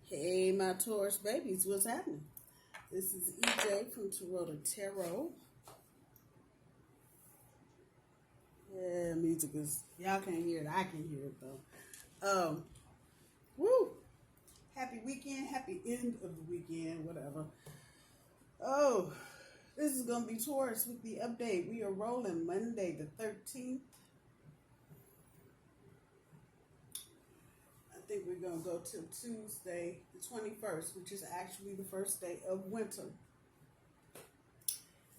Hey, my Taurus babies, what's happening? This is EJ from Taurota Tarot. Yeah, music is, y'all can't hear it. I can hear it though. Woo! Happy weekend, happy end of the weekend, whatever. Oh, this is going to be Taurus with the update. We are rolling Monday the 13th. I think we're going to go till Tuesday the 21st, which is actually the first day of winter.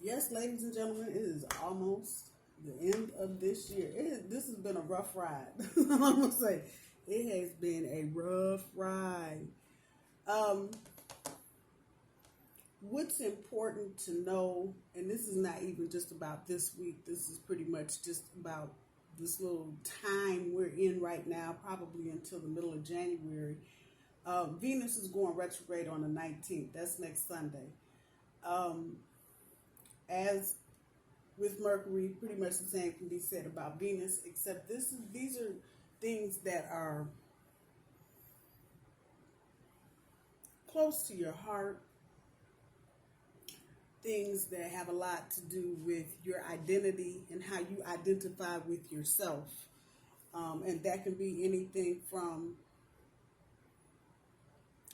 Yes, ladies and gentlemen, it is almost the end of this year. This has been a rough ride. I'm going to say it has been a rough ride. What's important to know, and this is not even just about this week, this is pretty much just about this little time we're in right now, probably until the middle of January. Venus is going retrograde on the 19th. That's next Sunday. As with Mercury, pretty much the same can be said about Venus, except these are things that are close to your heart, things that have a lot to do with your identity and how you identify with yourself. And that can be anything from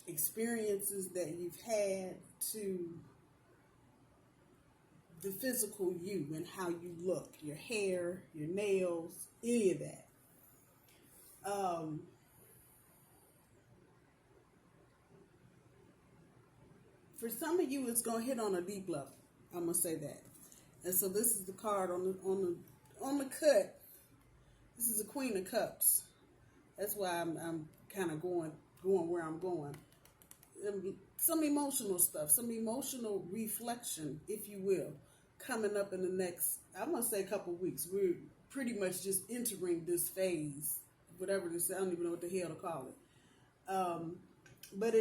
experiences that you've had to the physical you and how you look, your hair, your nails, any of that. For some of you, it's going to hit on a deep level. I'm going to say that. And so this is the card on the cut. This is the Queen of Cups. That's why I'm kind of going where I'm going. Some emotional stuff, some emotional reflection, if you will, coming up in the next, I'm going to say a couple of weeks. We're pretty much just entering this phase, whatever this, I don't even know what the hell to call it. But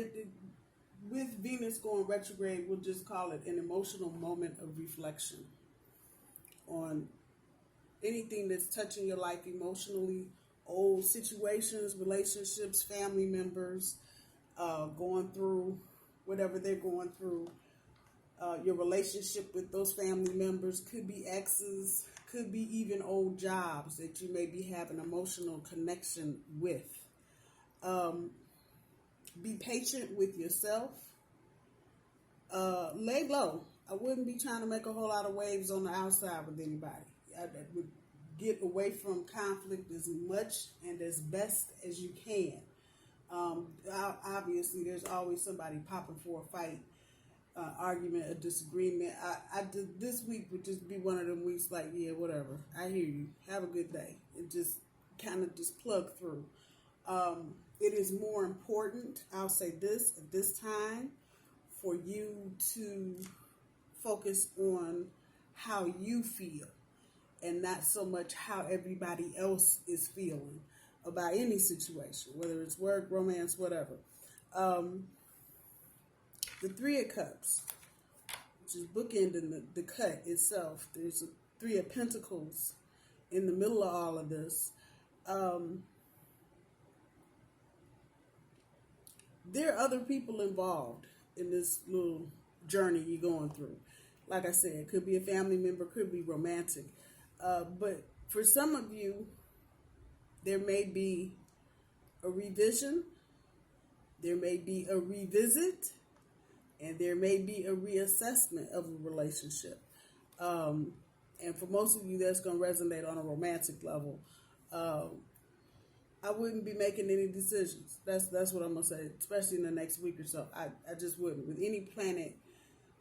with Venus going retrograde, we'll just call it an emotional moment of reflection on anything that's touching your life emotionally, old situations, relationships, family members, going through whatever they're going through. Your relationship with those family members could be exes, could be even old jobs that you may be having emotional connection with. Be patient with yourself. Lay low. I wouldn't be trying to make a whole lot of waves on the outside with anybody. I would get away from conflict as much and as best as you can. Obviously, there's always somebody popping for a fight, argument, a disagreement. This week would just be one of them weeks like, yeah, whatever. I hear you. Have a good day. And just kind of just plug through. It is more important, I'll say this, at this time, for you to focus on how you feel and not so much how everybody else is feeling about any situation, whether it's work, romance, whatever. The Three of Cups, which is bookending the cut itself. There's a Three of Pentacles in the middle of all of this. There are other people involved in this little journey you're going through. Like I said, it could be a family member, could be romantic. But for some of you, there may be a revision, there may be a revisit, and there may be a reassessment of a relationship. And for most of you, that's going to resonate on a romantic level. I wouldn't be making any decisions. That's what I'm going to say, especially in the next week or so. I just wouldn't. With any planet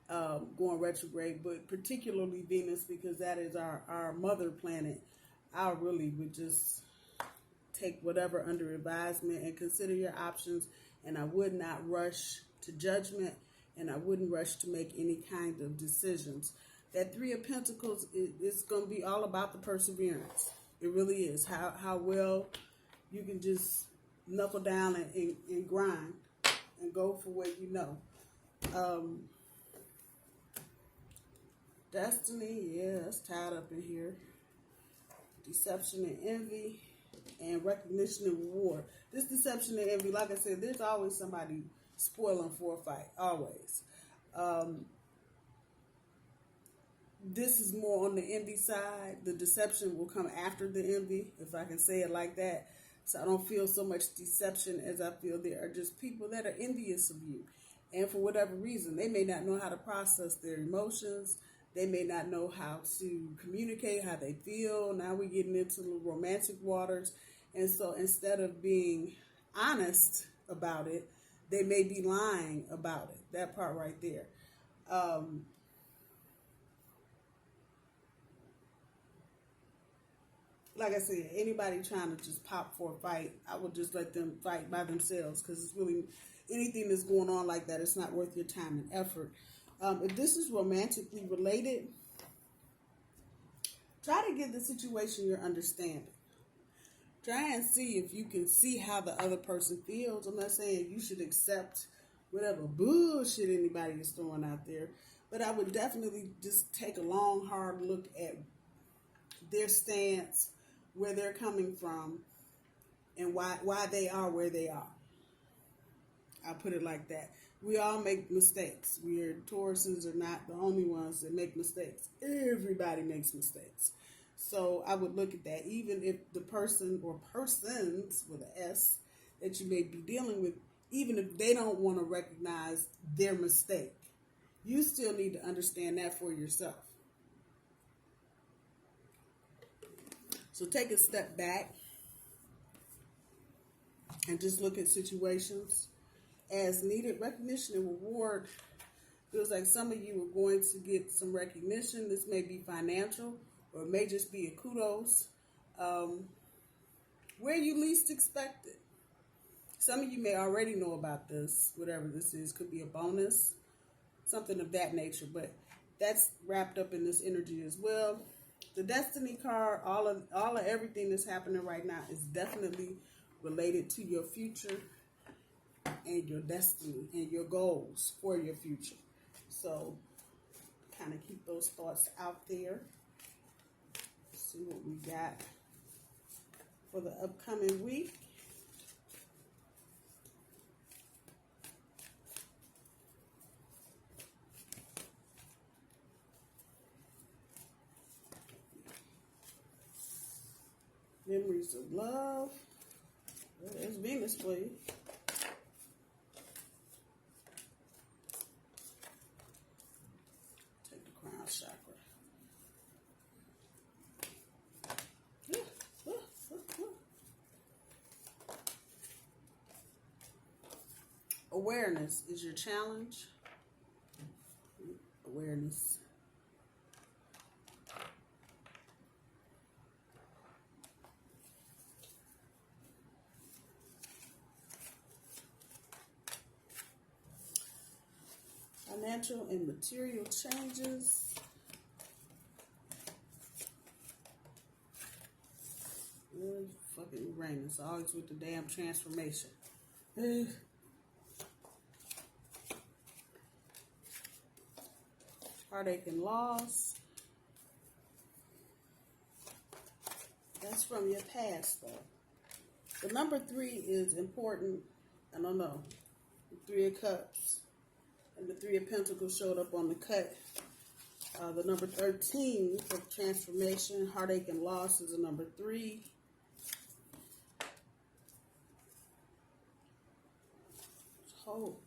going retrograde, but particularly Venus, because that is our mother planet, I really would just take whatever under advisement and consider your options, and I would not rush to judgment, and I wouldn't rush to make any kind of decisions. That Three of Pentacles is going to be all about the perseverance. It really is. How well you can just knuckle down and grind and go for what you know. Destiny, yeah, that's tied up in here. Deception and envy. And recognition and reward. This deception and envy, like I said, there's always somebody spoil them for a fight, always. This is more on the envy side. The deception will come after the envy, if I can say it like that. So I don't feel so much deception as I feel there are just people that are envious of you. And for whatever reason, they may not know how to process their emotions. They may not know how to communicate how they feel. Now we're getting into the romantic waters. And so instead of being honest about it, they may be lying about it. That part right there. Like I said, anybody trying to just pop for a fight, I would just let them fight by themselves, because it's really anything that's going on like that, it's not worth your time and effort. If this is romantically related, try to give the situation your understanding. Try and see if you can see how the other person feels. I'm not saying you should accept whatever bullshit anybody is throwing out there, but I would definitely just take a long, hard look at their stance, where they're coming from, and why they are where they are. I'll put it like that. We all make mistakes. Tauruses are not the only ones that make mistakes. Everybody makes mistakes. So I would look at that. Even if the person or persons with an S that you may be dealing with, even if they don't want to recognize their mistake, you still need to understand that for yourself. So take a step back and just look at situations as needed. Recognition and reward feels like some of you are going to get some recognition. This may be financial, or it may just be a kudos where you least expect it. Some of you may already know about this, whatever this is. Could be a bonus, something of that nature, but that's wrapped up in this energy as well. The Destiny card, all of everything that's happening right now is definitely related to your future and your destiny and your goals for your future. So kind of keep those thoughts out there. See what we got for the upcoming week. Memories of love. Well, there's Venus for you. Take the crown chakra. Awareness is your challenge. Awareness. Financial and material changes. Fucking Uranus, always with the damn transformation. Heartache and loss. That's from your past, though. The number 3 is important. I don't know. The 3 of Cups and the 3 of Pentacles showed up on the cut. The number 13 for transformation, heartache and loss is a number 3. Hope.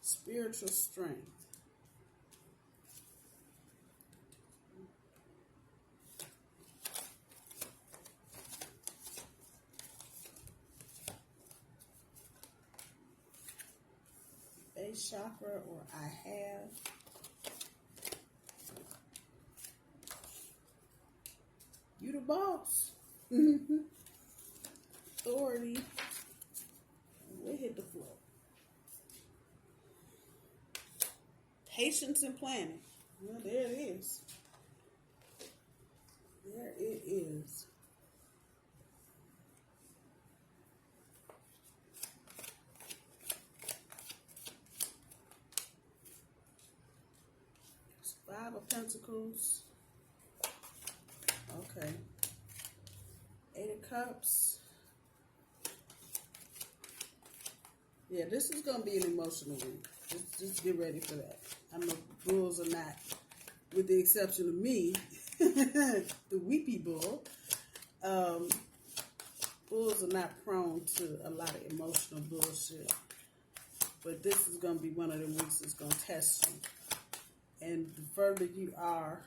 Spiritual strength. Base chakra, or I have. You the boss. Authority. We hit the floor. Patience and planning. Well, there it is. There it is. It's 5 of Pentacles. Okay. 8 of Cups. Yeah, this is going to be an emotional week. Just get ready for that. I know bulls are not, with the exception of me, the weepy bull. Bulls are not prone to a lot of emotional bullshit. But this is going to be one of them weeks that's going to test you. And the further you are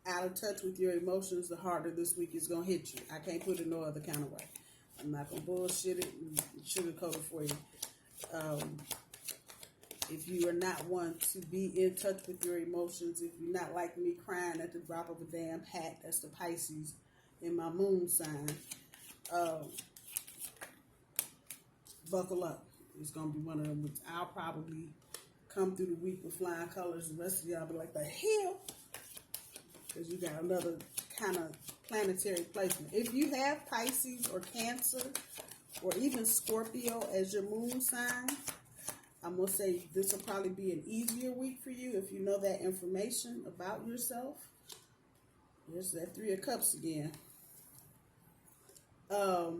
out of touch with your emotions, the harder this week is going to hit you. I can't put it no other kind of way. I'm not going to bullshit it and sugarcoat it for you. If you are not one to be in touch with your emotions, if you're not like me crying at the drop of a damn hat, that's the Pisces in my moon sign, buckle up. It's going to be one of them weeks. I'll probably come through the week with flying colors. The rest of y'all be like, the hell? Because you got another kind of planetary placement. If you have Pisces or Cancer or even Scorpio as your moon sign, I'm going to say this will probably be an easier week for you if you know that information about yourself. There's that Three of Cups again. But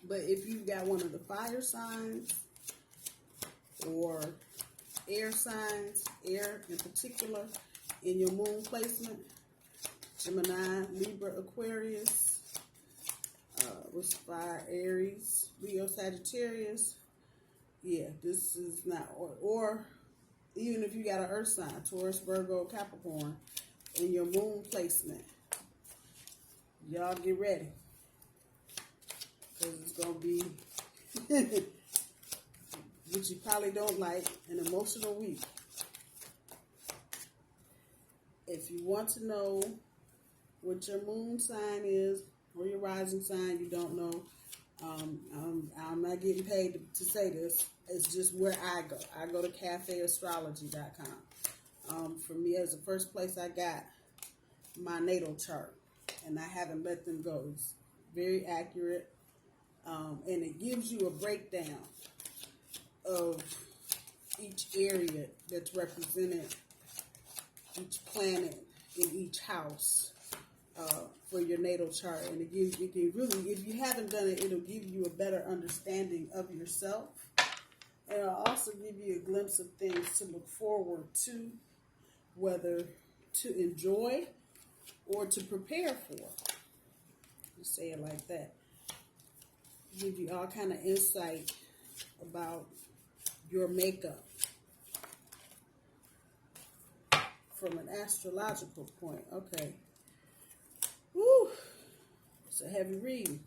if you've got one of the fire signs or air signs, air in particular, in your moon placement, Gemini, Libra, Aquarius, what's fire, Aries, Leo, Sagittarius, yeah, this is not, or even if you got an earth sign, Taurus, Virgo, Capricorn, in your moon placement, y'all get ready. Because it's going to be, which you probably don't like, an emotional week. If you want to know what your moon sign is, or your rising sign, you don't know, I'm not getting paid to say this. It's just where I go. I go to cafeastrology.com. For me, as the first place, I got my natal chart, and I haven't let them go. It's very accurate, and it gives you a breakdown of each area that's represented, each planet in each house for your natal chart. And it can really, if you haven't done it, it'll give you a better understanding of yourself. And it'll also give you a glimpse of things to look forward to, whether to enjoy or to prepare for. Just say it like that. Give you all kind of insight about your makeup from an astrological point. Okay. Woo! It's a heavy reading.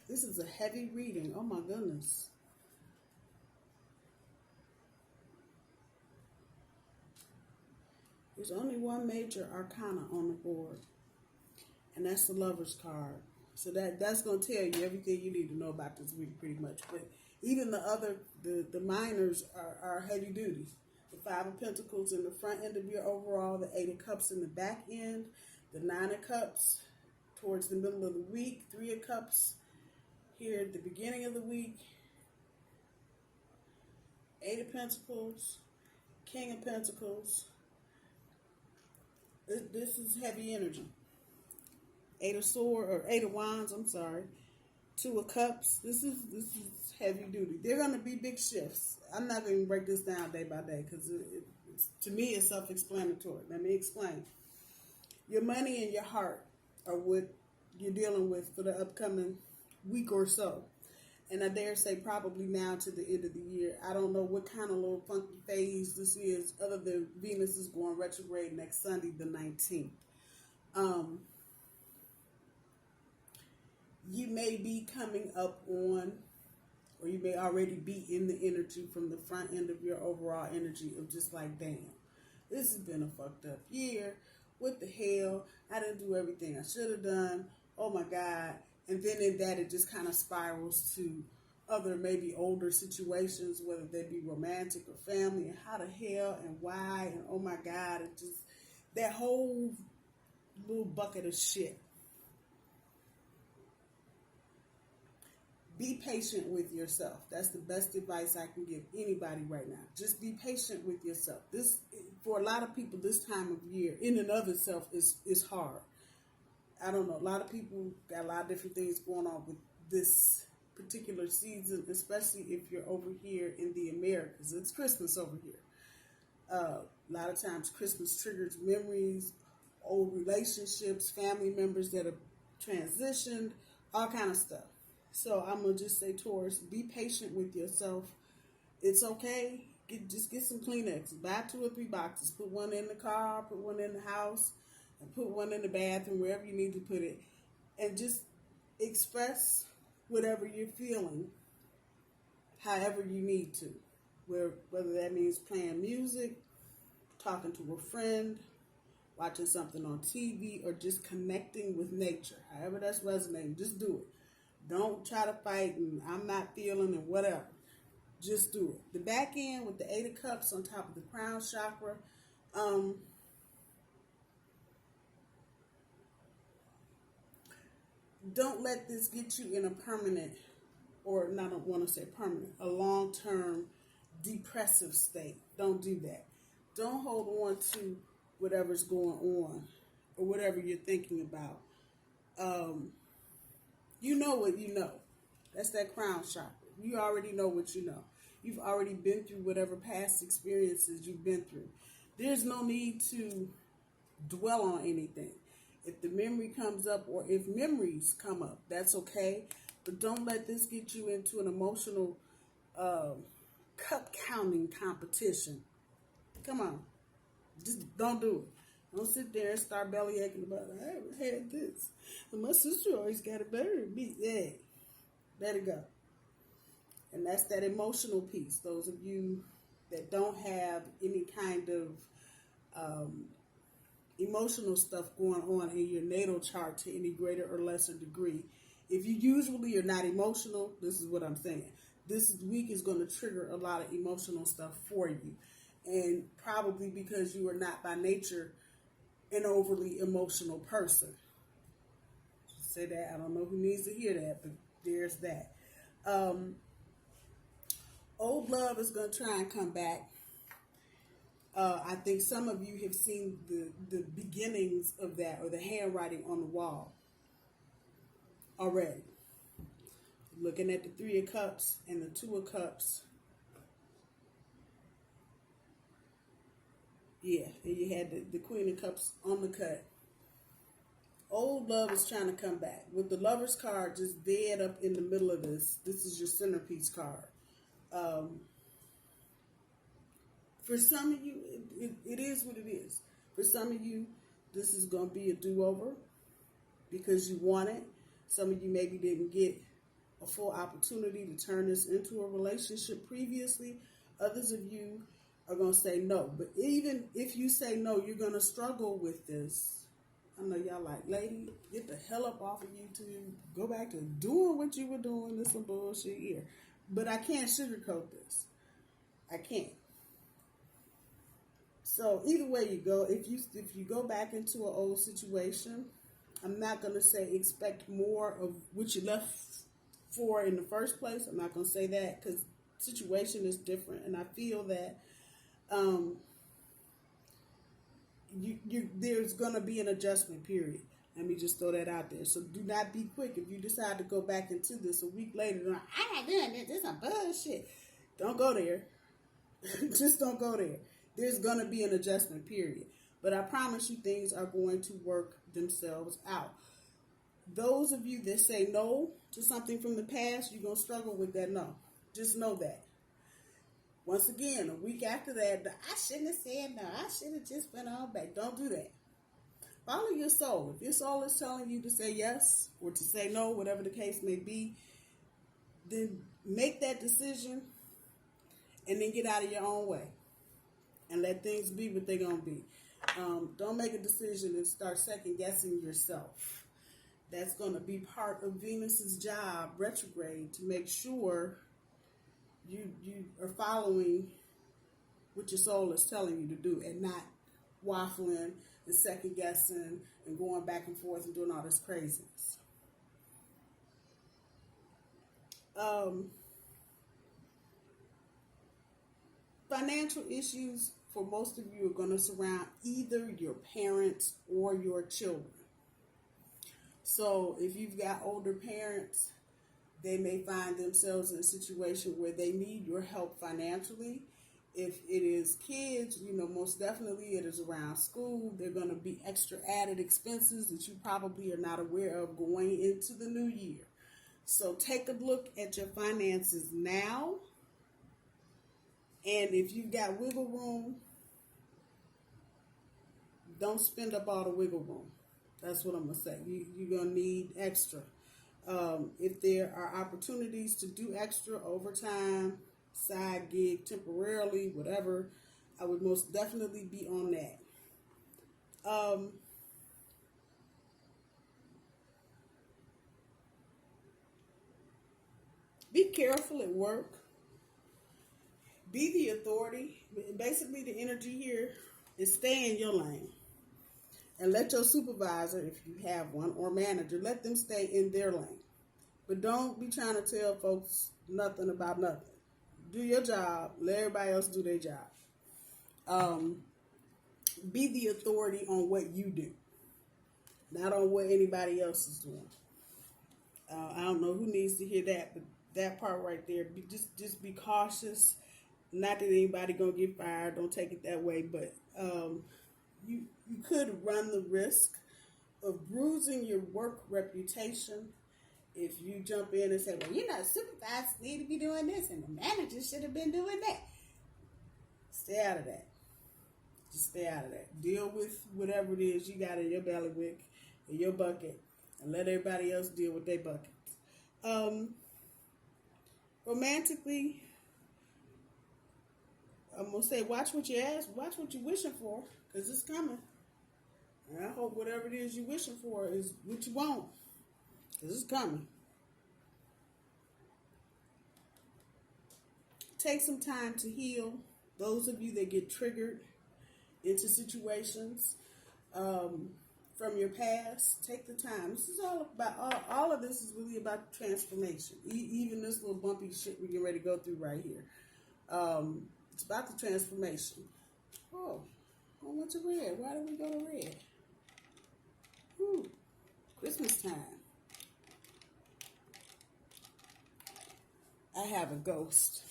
This is a heavy reading. Oh my goodness. There's only one major arcana on the board, and that's the Lover's card. So that's going to tell you everything you need to know about this week pretty much. But even the other, the minors are heavy duty. The Five of Pentacles in the front end of your overall, the Eight of Cups in the back end, the Nine of Cups towards the middle of the week, Three of Cups here at the beginning of the week, Eight of Pentacles, King of Pentacles. This is heavy energy. Eight of Swords, or Eight of Wands, I'm sorry. Two of Cups. This is heavy duty. They're going to be big shifts. I'm not going to break this down day by day because to me it's self-explanatory. Let me explain. Your money and your heart are what you're dealing with for the upcoming week or so. And I dare say probably now to the end of the year. I don't know what kind of little funky phase this is other than Venus is going retrograde next Sunday, the 19th. You may be coming up on, or you may already be in the energy from the front end of your overall energy of just like, damn, this has been a fucked up year. What the hell? I didn't do everything I should have done. Oh my God. And then in that, it just kind of spirals to other maybe older situations, whether they be romantic or family, and how the hell and why, and oh my God, it just, that whole little bucket of shit. Be patient with yourself. That's the best advice I can give anybody right now. Just be patient with yourself. This, for a lot of people, this time of year, in and of itself, is hard. I don't know. A lot of people got a lot of different things going on with this particular season, especially if you're over here in the Americas. It's Christmas over here. A lot of times Christmas triggers memories, old relationships, family members that have transitioned, all kind of stuff. So I'm going to just say, Taurus, be patient with yourself. It's okay. Just get some Kleenex. Buy 2 or 3 boxes. Put one in the car, put one in the house, and put one in the bathroom, wherever you need to put it. And just express whatever you're feeling, however you need to. Whether that means playing music, talking to a friend, watching something on TV, or just connecting with nature. However that's resonating, just do it. Don't try to fight and I'm not feeling and whatever. Just do it. The back end with the 8 of Cups on top of the crown chakra. Don't let this get you in a permanent, or not, I don't want to say permanent, a long-term depressive state. Don't do that. Don't hold on to whatever's going on or whatever you're thinking about. You know what you know. That's that crown chakra. You already know what you know. You've already been through whatever past experiences you've been through. There's no need to dwell on anything. If the memory comes up, or if memories come up, that's okay. But don't let this get you into an emotional cup counting competition. Come on. Just don't do it. Don't sit there and start belly aching about, I haven't had this. And my sister always got it better than me. Yeah. Let it go. And that's that emotional piece. Those of you that don't have any kind of emotional stuff going on in your natal chart to any greater or lesser degree. If you usually are not emotional, this is what I'm saying. This week is going to trigger a lot of emotional stuff for you. And probably because you are not by nature an overly emotional person. Just say that. I don't know who needs to hear that, but there's that. Old love is going to try and come back. I think some of you have seen the beginnings of that, or the handwriting on the wall already. Looking at the 3 of Cups and the 2 of Cups. Yeah, and you had the Queen of Cups on the cut. Old love is trying to come back. With the Lover's card just dead up in the middle of this is your centerpiece card. For some of you, it is what it is. For some of you, this is going to be a do-over because you want it. Some of you maybe didn't get a full opportunity to turn this into a relationship previously. Others of you are going to say no. But even if you say no, you're going to struggle with this. I know y'all like, lady, get the hell up off of YouTube. Go back to doing what you were doing. This some bullshit here. But I can't sugarcoat this. I can't. So either way you go, if you go back into an old situation, I'm not going to say expect more of what you left for in the first place. I'm not going to say that because situation is different. And I feel that there's going to be an adjustment period. Let me just throw that out there. So do not be quick. If you decide to go back into this a week later, I'm not doing this. This is some bullshit. Don't go there. Just don't go there. There's going to be an adjustment period. But I promise you things are going to work themselves out. Those of you that say no to something from the past, you're going to struggle with that no. Just know that. Once again, a week after that, I shouldn't have said no. I should have just went on back. Don't do that. Follow your soul. If your soul is telling you to say yes or to say no, whatever the case may be, then make that decision and then get out of your own way and let things be what they're going to be. Don't make a decision and start second guessing yourself. That's going to be part of Venus's job, retrograde, to make sure you are following what your soul is telling you to do and not waffling and second guessing and going back and forth and doing all this craziness. Financial issues for most of you are going to surround either your parents or your children. So if you've got older parents, They may find themselves in a situation where they need your help financially. If it is kids, most definitely it is around school. There are going to be extra added expenses that you probably are not aware of going into the new year. So take a look at your finances now. And if you've got wiggle room, don't spend up all the wiggle room. That's what I'm going to say. You're going to need extra. If there are opportunities to do extra overtime, side gig, temporarily, whatever, I would most definitely be on that. Be careful at work. Be the authority. Basically, the energy here is stay in your lane. And let your supervisor, if you have one, or manager, let them stay in their lane. But don't be trying to tell folks nothing about nothing. Do your job. Let everybody else do their job. Be the authority on what you do, not on what anybody else is doing. I don't know who needs to hear that, but that part right there, just be cautious. Not that anybody gonna get fired. Don't take it that way, but you could run the risk of bruising your work reputation if you jump in and say, well, supervisors need to be doing this and the manager should have been doing that. Stay out of that. Just stay out of that. Deal with whatever it is you got in your bailiwick, in your bucket, and let everybody else deal with their buckets. Romantically, I'm going to say, watch what you ask, watch what you're wishing for, because it's coming. And I hope whatever it is you're wishing for is what you want, because it's coming. Take some time to heal. Those of you that get triggered into situations from your past, take the time. This is all about, all of this is really about transformation. Even this little bumpy shit we get ready to go through right here. It's about the transformation. Oh, I went to red. Why did we go to red? Christmas time. I have a ghost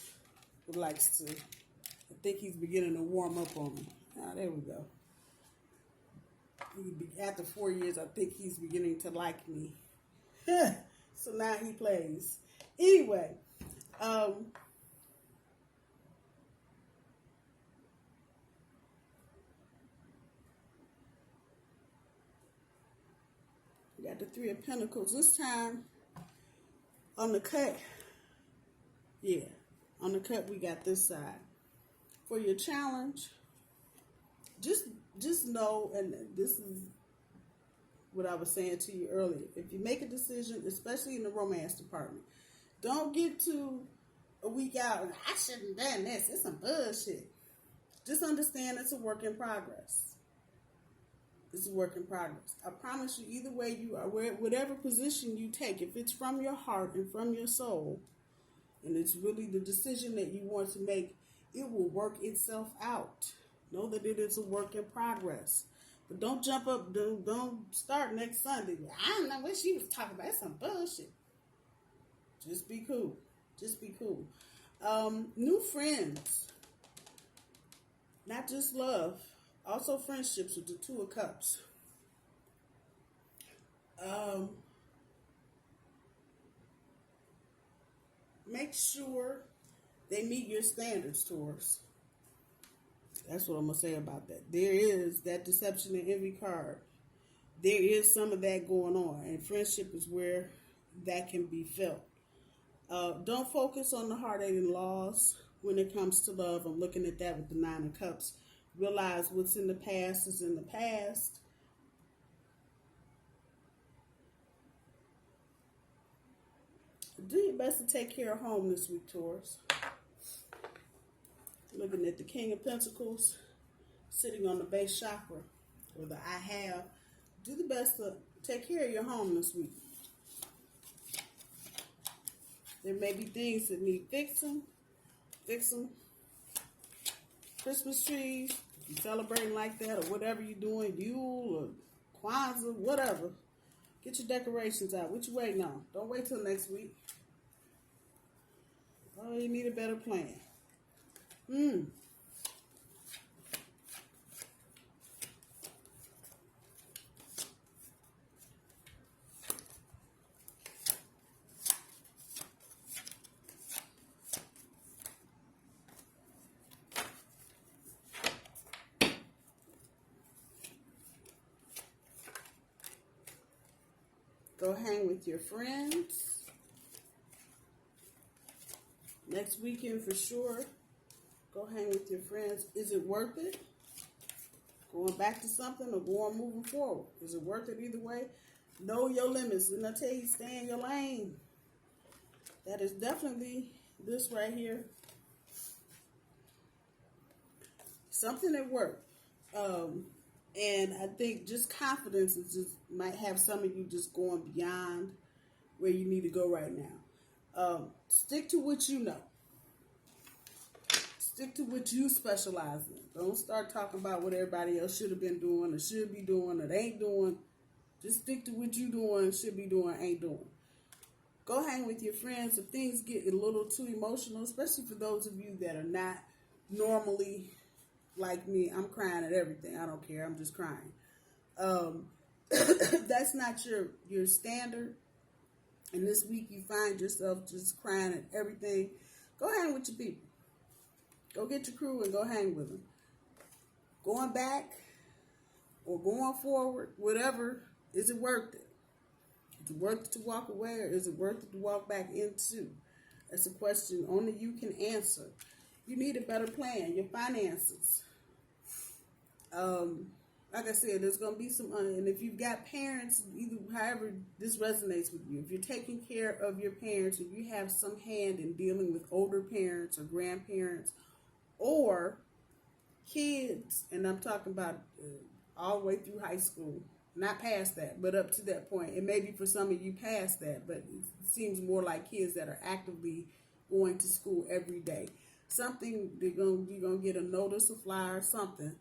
who likes to, I think he's beginning to warm up on me. Ah, there we go. After 4 years, I think he's beginning to like me. So now he plays. Anyway, we got the Three of Pentacles. This time, on the cut, on the cut, we got this side. For your challenge, just know, and this is what I was saying to you earlier, if you make a decision, especially in the romance department, don't get to a week out and I shouldn't have done this. It's some bullshit. Just understand it's a work in progress. It's a work in progress. I promise you, either way you are, whatever position you take, if it's from your heart and from your soul, and it's really the decision that you want to make, it will work itself out. Know that it is a work in progress. But don't jump up, don't start next Sunday. I don't know what she was talking about. It's some bullshit. Just be cool. Just be cool. New friends. Not just love. Also friendships with the Two of Cups. Make sure they meet your standards, Taurus. That's what I'm going to say about that. There is that deception and envy card. There is some of that going on. And friendship is where that can be felt. Don't focus on the heartache and loss when it comes to love. I'm looking at that with the Nine of Cups. Realize what's in the past is in the past. Do your best to take care of home this week, Taurus. Looking at the King of Pentacles sitting on the base chakra, or the I have. Do the best to take care of your home this week. There may be things that need fixing. Fix them. Christmas trees, if you're celebrating like that, or whatever you're doing, Yule or Kwanzaa, whatever. Get your decorations out. What you waiting on? Don't wait till next week. Oh, you need a better plan. Go hang with your friends. Next weekend for sure. Go hang with your friends. Is it worth it? Going back to something or moving forward? Is it worth it either way? Know your limits. And I tell you, stay in your lane. That is definitely this right here. Something at work. And I think just confidence is just might have some of you just going beyond where you need to go right now. Stick to what you know. Stick to what you specialize in. Don't start talking about what everybody else should have been doing or should be doing or they ain't doing. Just stick to what you doing, should be doing, ain't doing. Go hang with your friends. If things get a little too emotional, especially for those of you that are not normally like me, I'm crying at everything. I don't care. I'm just crying. That's not your standard. And this week you find yourself just crying at everything. Go hang with your people. Go get your crew and go hang with them. Going back or going forward, whatever, is it worth it? Is it worth it to walk away or is it worth it to walk back into? That's a question only you can answer. You need a better plan. Your finances. Like I said, there's going to be some, and if you've got parents, either however this resonates with you, if you're taking care of your parents, if you have some hand in dealing with older parents or grandparents or kids, and I'm talking about all the way through high school, not past that, but up to that point. And maybe for some of you past that, but it seems more like kids that are actively going to school every day. Something, you're going to get a notice, a flyer, something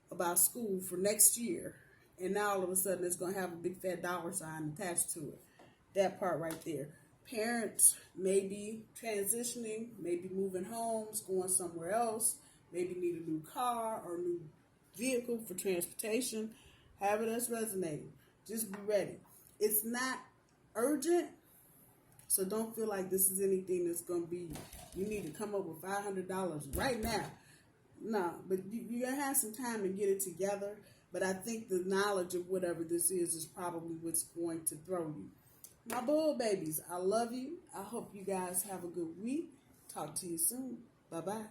about school for next year, and now all of a sudden it's going to have a big fat dollar sign attached to it. That part right there. Parents may be transitioning, maybe moving homes, going somewhere else, maybe need a new car or a new vehicle for transportation. However that's resonating, just be ready. It's not urgent, so don't feel like this is anything that's going to be, you need to come up with $500 right now. No, but you're going to have some time to get it together. But I think the knowledge of whatever this is probably what's going to throw you. My bull babies, I love you. I hope you guys have a good week. Talk to you soon. Bye-bye.